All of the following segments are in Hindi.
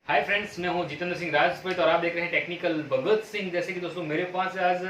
हाय फ्रेंड्स, मैं हूं जितेंद्र सिंह राजपूत और आप देख रहे हैं टेक्निकल भगत सिंह। जैसे कि दोस्तों मेरे पास आज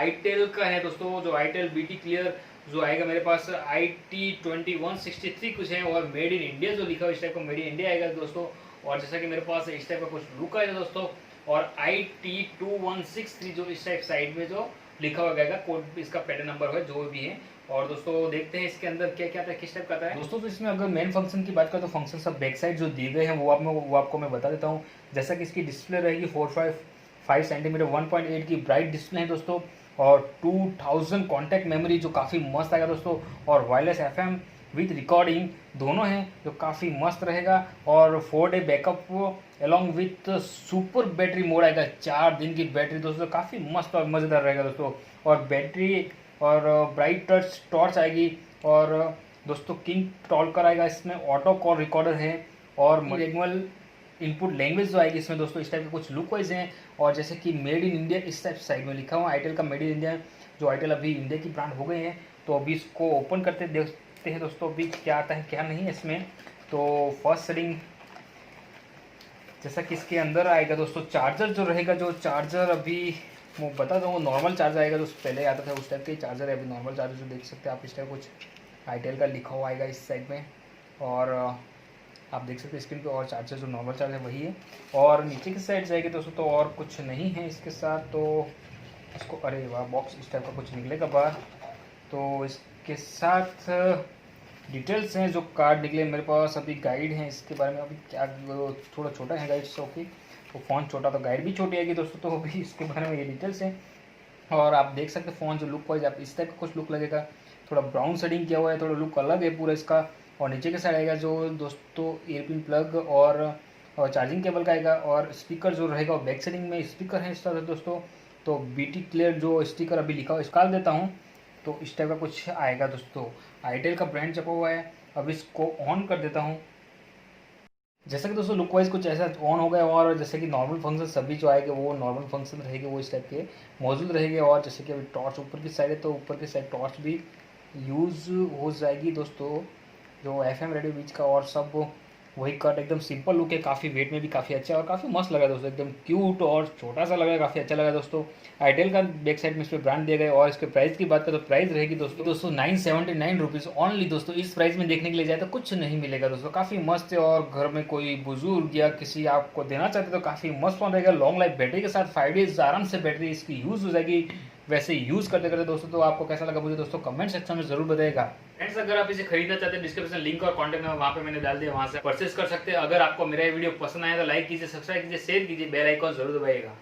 itel का है दोस्तों, जो itel BT क्लियर जो आएगा मेरे पास IT2163 कुछ है और मेड इन इंडिया जो लिखा हुआ इस टाइप का मेड इन इंडिया आएगा दोस्तों। और जैसा कि मेरे पास इस टाइप का कुछ लुक आएगा दोस्तों। और IT2163 जो इस टाइप साइड में जो लिखा हुआ गया कोड, इसका पैटर्न नंबर है जो भी है। और दोस्तों देखते हैं इसके अंदर क्या क्या आता है, किस टाइप का आता है दोस्तों। तो इसमें अगर मेन फंक्शन की बात करें तो फंक्शन सब बैक साइड जो दिए गए हैं वो आपको मैं बता देता हूँ। जैसा कि इसकी डिस्प्ले रहेगी 4.5 सेंटीमीटर 1.8 की ब्राइट डिस्प्ले है दोस्तों। और 2000 कॉन्टैक्ट मेमोरी जो काफ़ी मस्त आएगा दोस्तों। और वायरलेस FM विथ रिकॉर्डिंग दोनों हैं जो काफ़ी मस्त रहेगा। और 4 day backup along with super battery mode आएगा, 4 दिन की बैटरी दोस्तों, काफ़ी मस्त और मज़ेदार रहेगा दोस्तों। और बैटरी और ब्राइट टच टॉर्च आएगी। और दोस्तों किंग टॉलकर आएगा, इसमें ऑटो कॉल रिकॉर्डर है। और मैनुअल इनपुट लैंग्वेज जो आएगी इसमें दोस्तों, इस टाइप के कुछ लुक वाइज हैं। और जैसे कि मेड इन इंडिया इस टाइप साइड में लिखा हुआ itel का मेड इन इंडिया, जो itel अभी इंडिया की ब्रांड हो गए हैं। तो अभी इसको ओपन करते देखते हैं दोस्तों अभी क्या आता है क्या नहीं है इसमें। तो फर्स्ट सेटिंग जैसा कि इसके अंदर आएगा दोस्तों, चार्जर जो रहेगा, जो चार्जर अभी वो बता दूँ, नॉर्मल चार्जर आएगा जो पहले आता था उस टाइप के चार्जर है। अभी नॉर्मल चार्जर जो देख सकते हैं आप, इस टाइप कुछ itel का लिखा हुआ आएगा इस साइड में। और आप देख सकते हैं स्क्रीन पे, और चार्जर जो नॉर्मल चार्जर वही है। और नीचे की साइड जाएगी दोस्तों तो और कुछ नहीं है इसके साथ। तो इसको अरे वाह, बॉक्स इस टाइप का कुछ निकलेगा बाहर। तो इसके साथ डिटेल्स हैं जो कार्ड निकले मेरे पास। अभी गाइड है इसके बारे में, अभी क्या थोड़ा छोटा है गाइड सो की, तो फ़ोन छोटा तो गाइड भी छोटी आएगी दोस्तों। तो अभी इसके बारे में ये डिटेल्स हैं। और आप देख सकते हैं फ़ोन जो लुक वाइज आप इस टाइप का कुछ लुक लगेगा, थोड़ा ब्राउन शेडिंग किया हुआ है, थोड़ा लुक अलग है पूरा इसका। और नीचे के साइड आएगा जो दोस्तों एयरपिन प्लग और चार्जिंग केबल का आएगा। और स्पीकर जो रहेगा वो बैक साइडिंग में स्पीकर है इस तरह से दोस्तों। तो BT क्लियर जो स्टिकर अभी लिखा हुआ इसका देता हूँ, तो इस टाइप का कुछ आएगा दोस्तों। itel का ब्रांड छपा हुआ है। अब इसको ऑन कर देता हूँ। जैसा कि दोस्तों लुक वाइज कुछ ऐसा ऑन हो गया। और जैसे कि नॉर्मल फंक्शन सभी जो आएंगे वो नॉर्मल फंक्शन रहेंगे, वो इस टाइप के मौजूद रहेंगे। और जैसे कि अभी टॉर्च ऊपर की साइड है तो ऊपर की साइड टॉर्च भी यूज़ हो जाएगी दोस्तों, जो FM रेडियो बीच का। और सब वही कट एकदम सिंपल लुक है, काफ़ी वेट में भी काफ़ी अच्छा है और काफ़ी मस्त लगा दोस्तों, एकदम क्यूट और छोटा सा लगा, काफ़ी अच्छा लगा दोस्तों। itel का बैक साइड में इस पर ब्रांड दिया गया। और इसके प्राइस की बात करें तो प्राइस रहेगी दोस्तों 979 रुपीज़ ओनली दोस्तों। इस प्राइस में देखने के लिए जाए तो कुछ नहीं मिलेगा दोस्तों, काफ़ी मस्त है। और घर में कोई बुजुर्ग या किसी आपको देना चाहते तो काफ़ी मस्त फोन रहेगा। लॉन्ग लाइफ बैटरी के साथ 5 डेज आराम से बैटरी इसकी यूज़ हो जाएगी वैसे यूज़ करते करते दोस्तों। तो आपको कैसा लगा मुझे दोस्तों कमेंट सेक्शन में जरूर बताइएगा। फ्रेंड्स, अगर आप इसे खरीदना चाहते हैं डिस्क्रिप्शन लिंक और कॉन्टैक्ट नंबर वहाँ पे मैंने डाल दिया, वहाँ से परचेस कर सकते हैं। अगर आपको मेरा ये वीडियो पसंद आया तो लाइक कीजिए, सब्सक्राइब कीजिए, शेयर कीजिए, बेल आइकॉन जरूर दबाइएगा।